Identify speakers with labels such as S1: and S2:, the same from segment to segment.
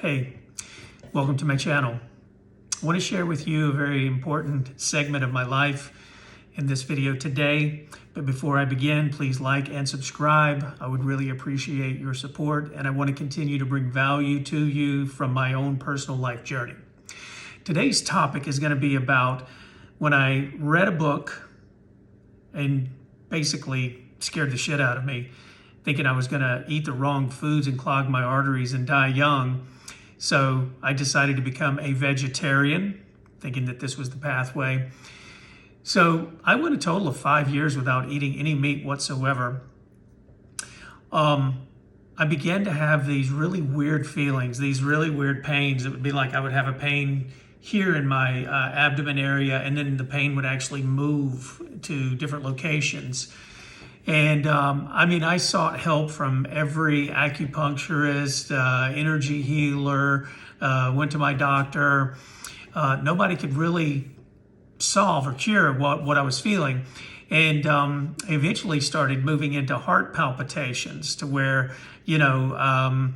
S1: Hey, welcome to my channel. I want to share with you a very important segment of my life in this video today. But before I begin, please like and subscribe. I would really appreciate your support, and I want to continue to bring value to you from my own personal life journey. Today's topic is going to be about when I read a book and basically scared the shit out of me, thinking I was going to eat the wrong foods and clog my arteries and die young. So I decided to become a vegetarian, thinking that this was the pathway. So I went a total of 5 years without eating any meat whatsoever. I began to have these really weird feelings, these really weird pains. It would be like I would have a pain here in my abdomen area, and then the pain would actually move to different locations. And I sought help from every acupuncturist, energy healer, went to my doctor. Nobody could really solve or cure what I was feeling. And eventually started moving into heart palpitations to where, I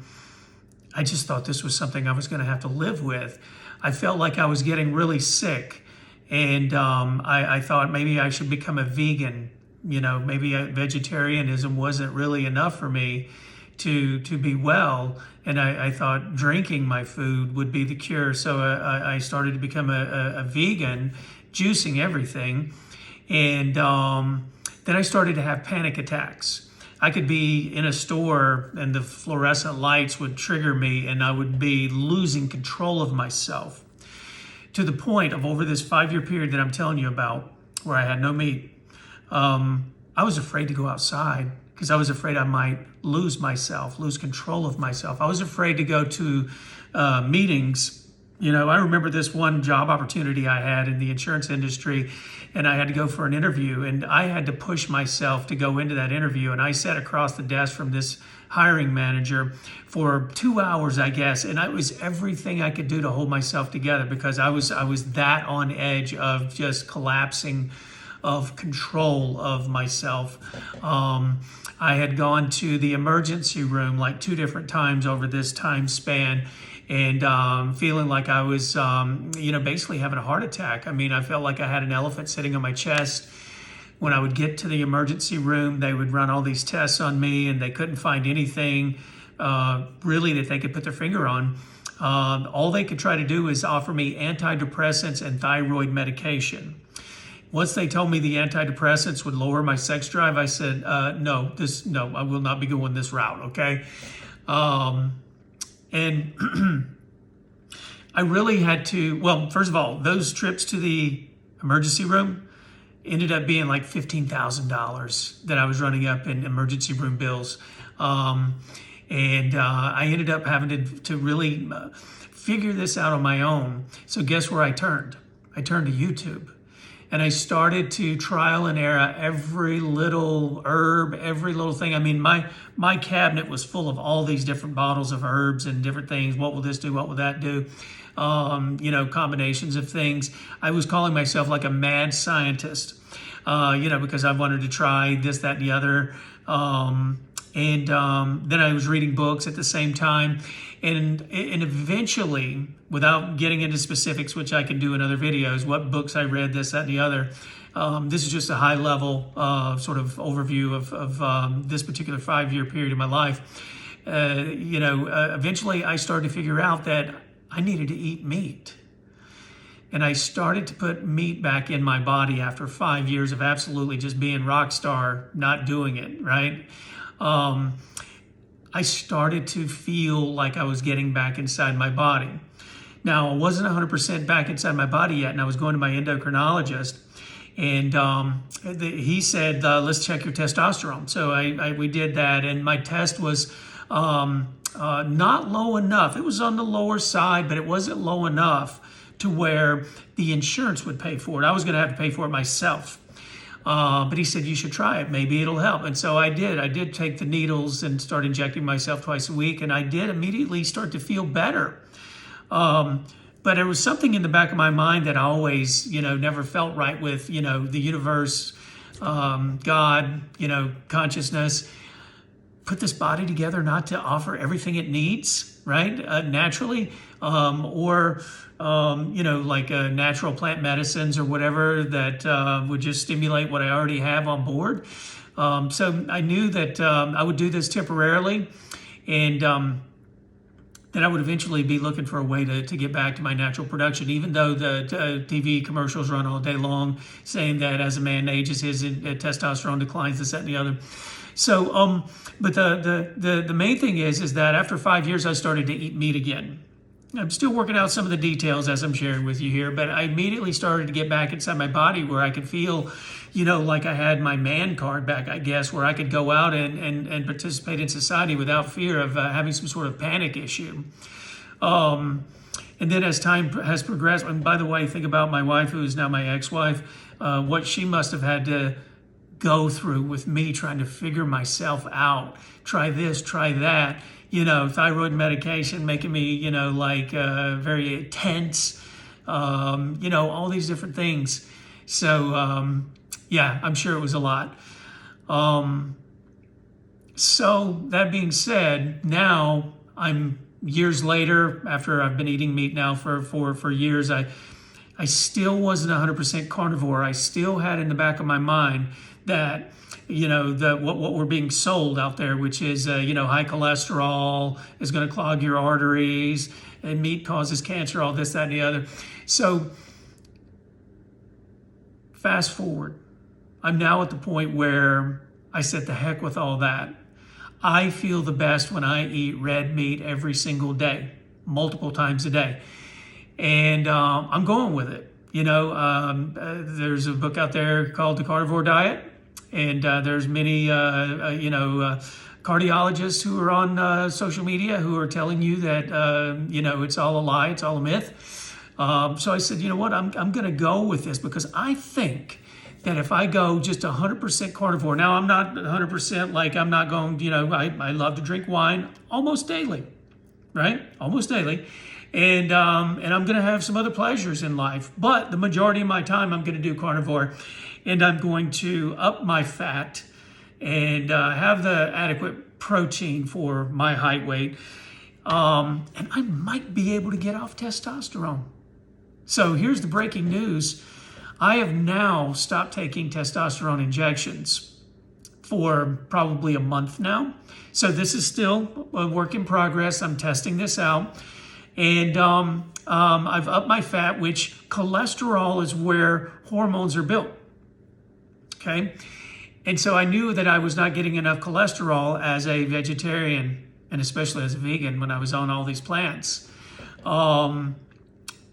S1: just thought this was something I was going to have to live with. I felt like I was getting really sick. And I thought maybe I should become a vegan. Maybe vegetarianism wasn't really enough for me to be well. And I thought drinking my food would be the cure. So I started to become a vegan, juicing everything. And then I started to have panic attacks. I could be in a store and the fluorescent lights would trigger me and I would be losing control of myself, to the point of over this 5-year period that I'm telling you about, where I had no meat. I was afraid to go outside because I was afraid I might lose myself, lose control of myself. I was afraid to go to meetings. I remember this one job opportunity I had in the insurance industry, and I had to go for an interview, and I had to push myself to go into that interview. And I sat across the desk from this hiring manager for 2 hours, I guess, and it was everything I could do to hold myself together because I was that on edge of just collapsing, of control of myself. I had gone to the emergency room like 2 different times over this time span, and feeling like I was, basically having a heart attack. I felt like I had an elephant sitting on my chest. When I would get to the emergency room, they would run all these tests on me, and they couldn't find anything really that they could put their finger on. All they could try to do is offer me antidepressants and thyroid medication. Once they told me the antidepressants would lower my sex drive, I said, no, I will not be going this route, okay? And I really had to, well, first of all, those trips to the emergency room ended up being like $15,000 that I was running up in emergency room bills. I ended up having to really figure this out on my own. So guess where I turned? I turned to YouTube. And I started to trial and error every little herb, every little thing. My cabinet was full of all these different bottles of herbs and different things. What will this do? What will that do? Combinations of things. I was calling myself like a mad scientist, because I wanted to try this, that, and the other. Then I was reading books at the same time. And eventually, without getting into specifics, which I can do in other videos, what books I read, this, that, and the other, this is just a high-level sort of overview of this particular 5-year period of my life. Eventually, I started to figure out that I needed to eat meat. And I started to put meat back in my body after 5 years of absolutely just being rock star, not doing it, right? I started to feel like I was getting back inside my body. Now, I wasn't 100% back inside my body yet, and I was going to my endocrinologist, and he said, let's check your testosterone. So we did that, and my test was not low enough. It was on the lower side, but it wasn't low enough to where the insurance would pay for it. I was going to have to pay for it myself. But he said, you should try it. Maybe it'll help. And so I did. I did take the needles and start injecting myself twice a week. And I did immediately start to feel better. But there was something in the back of my mind that I always, never felt right with, the universe, God, consciousness. Put this body together not to offer everything it needs. right? Naturally, or like natural plant medicines or whatever that would just stimulate what I already have on board. So I knew that I would do this temporarily, and then I would eventually be looking for a way to get back to my natural production, even though the TV commercials run all day long saying that as a man ages, his testosterone declines, this, that, and the other. So, but the main thing is that after 5 years, I started to eat meat again. I'm still working out some of the details as I'm sharing with you here, but I immediately started to get back inside my body where I could feel, like I had my man card back, I guess, where I could go out and participate in society without fear of having some sort of panic issue. And then as time has progressed, and by the way, think about my wife, who is now my ex-wife, what she must have had to go through with me trying to figure myself out. Try this, try that. Thyroid medication making me, very tense, all these different things. So, yeah, I'm sure it was a lot. So that being said, now I'm years later, after I've been eating meat now for years, I still wasn't 100% carnivore. I still had in the back of my mind that what we're being sold out there, which is high cholesterol is going to clog your arteries, and meat causes cancer, all this, that, and the other. So fast forward, I'm now at the point where I said the heck with all that. I feel the best when I eat red meat every single day, multiple times a day, and I'm going with it. There's a book out there called The Carnivore Diet. And there's many, cardiologists who are on social media who are telling you that, it's all a lie, it's all a myth. So I said, you know what, I'm going to go with this because I think that if I go just 100% carnivore, now I'm not 100% like I'm not going, I love to drink wine almost daily, right? Almost daily. And I'm going to have some other pleasures in life, but the majority of my time I'm going to do carnivore. And I'm going to up my fat and have the adequate protein for my height, weight. And I might be able to get off testosterone. So here's the breaking news. I have now stopped taking testosterone injections for probably a month now. So this is still a work in progress. I'm testing this out. And I've upped my fat, which cholesterol is where hormones are built. Okay, and so I knew that I was not getting enough cholesterol as a vegetarian, and especially as a vegan when I was on all these plants. And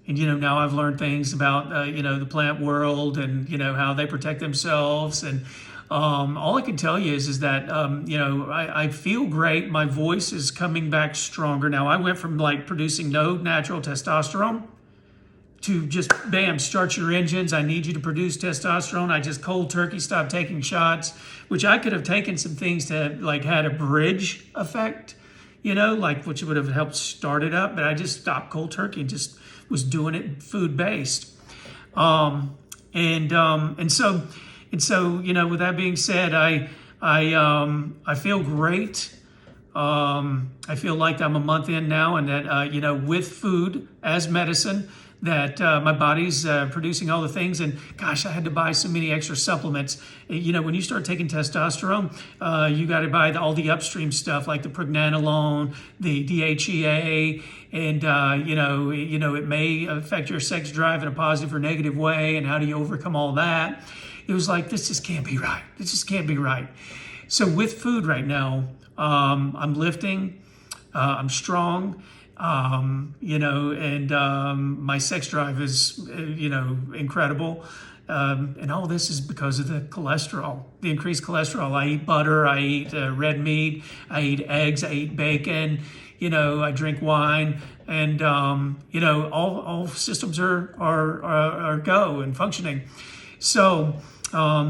S1: now I've learned things about the plant world and how they protect themselves. And all I can tell you is that I feel great. My voice is coming back stronger now. I went from producing no natural testosterone to just, bam, start your engines. I need you to produce testosterone. I just cold turkey stopped taking shots, which I could have taken some things to had a bridge effect, which would have helped start it up. But I just stopped cold turkey and just was doing it food based. And so with that being said, I feel great. I feel like I'm a month in now, and that with food as medicine, that my body's producing all the things. And gosh, I had to buy so many extra supplements. When you start taking testosterone, you got to buy all the upstream stuff like the pregnenolone, the DHEA, and it may affect your sex drive in a positive or negative way. And how do you overcome all that? It was like, this just can't be right. This just can't be right. So with food right now, I'm lifting, I'm strong. My sex drive is, incredible. And all this is because of the cholesterol, the increased cholesterol. I eat butter, I eat red meat, I eat eggs, I eat bacon, I drink wine, and, all systems are go and functioning. So,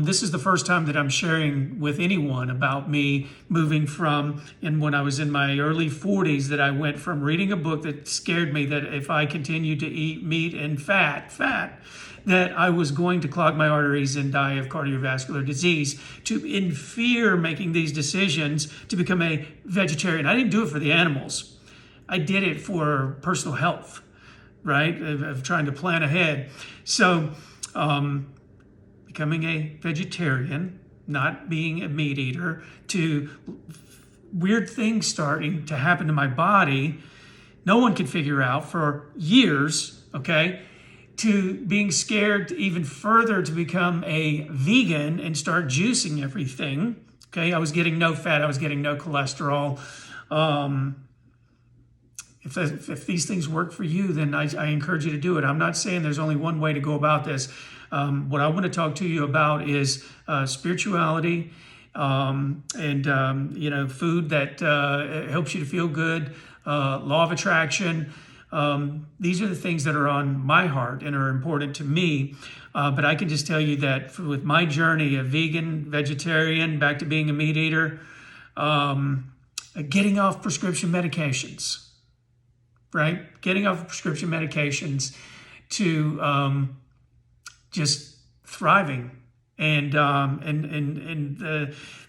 S1: this is the first time that I'm sharing with anyone about me moving from, and when I was in my early 40s, that I went from reading a book that scared me that if I continued to eat meat and fat, that I was going to clog my arteries and die of cardiovascular disease, to in fear making these decisions to become a vegetarian. I didn't do it for the animals. I did it for personal health, right? Of trying to plan ahead. So becoming a vegetarian, not being a meat eater, to weird things starting to happen to my body, no one could figure out for years, okay? To being scared to even further to become a vegan and start juicing everything. Okay, I was getting no fat, I was getting no cholesterol. If these things work for you, then I encourage you to do it. I'm not saying there's only one way to go about this. What I want to talk to you about is spirituality and food that helps you to feel good, law of attraction. These are the things that are on my heart and are important to me. But I can just tell you that with my journey of vegan, vegetarian, back to being a meat eater, getting off prescription medications, right? Getting off prescription medications to just thriving. And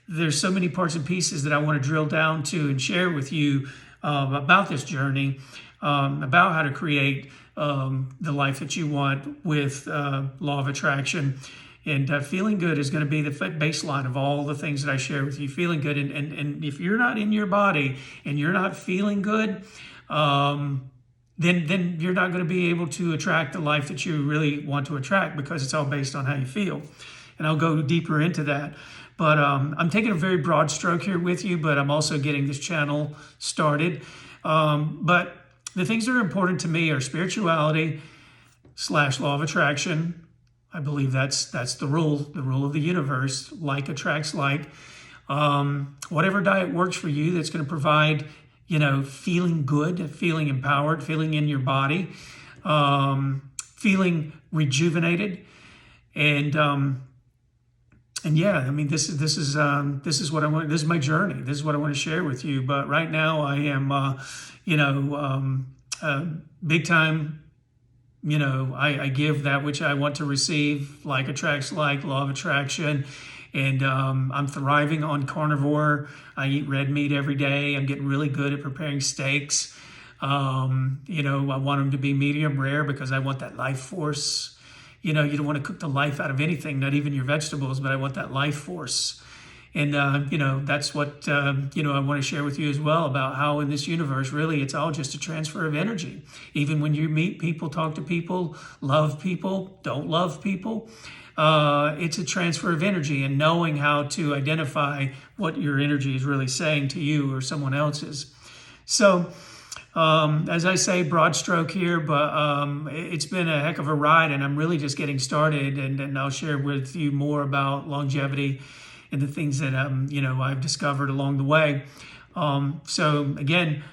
S1: there's so many parts and pieces that I want to drill down to and share with you about this journey. About how to create the life that you want with law of attraction. And feeling good is going to be the baseline of all the things that I share with you. Feeling good. And if you're not in your body and you're not feeling good, then you're not going to be able to attract the life that you really want to attract, because it's all based on how you feel. And I'll go deeper into that. But I'm taking a very broad stroke here with you, but I'm also getting this channel started. But the things that are important to me are spirituality / law of attraction. I believe that's the rule of the universe. Like attracts like. Whatever diet works for you that's going to provide, feeling good, feeling empowered, feeling in your body, feeling rejuvenated. And yeah, I mean, this is what I want. This is my journey. This is what I want to share with you. But right now, I am, big time. I give that which I want to receive. Like attracts like, law of attraction, and I'm thriving on carnivore. I eat red meat every day. I'm getting really good at preparing steaks. I want them to be medium rare because I want that life force. You don't want to cook the life out of anything, not even your vegetables, but I want that life force. And, that's what, I want to share with you as well about how in this universe, really, it's all just a transfer of energy. Even when you meet people, talk to people, love people, don't love people, it's a transfer of energy, and knowing how to identify what your energy is really saying to you or someone else's. So, as I say, broad stroke here, but it's been a heck of a ride, and I'm really just getting started, and I'll share with you more about longevity and the things that, I've discovered along the way. So again,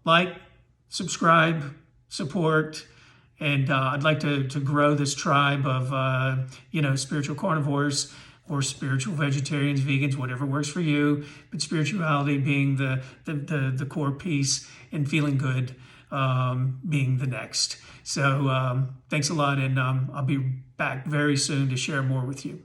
S1: like, subscribe, support, and I'd like to grow this tribe of, spiritual carnivores or spiritual vegetarians, vegans, whatever works for you, but spirituality being the core piece, and feeling good being the next. So thanks a lot, and I'll be back very soon to share more with you.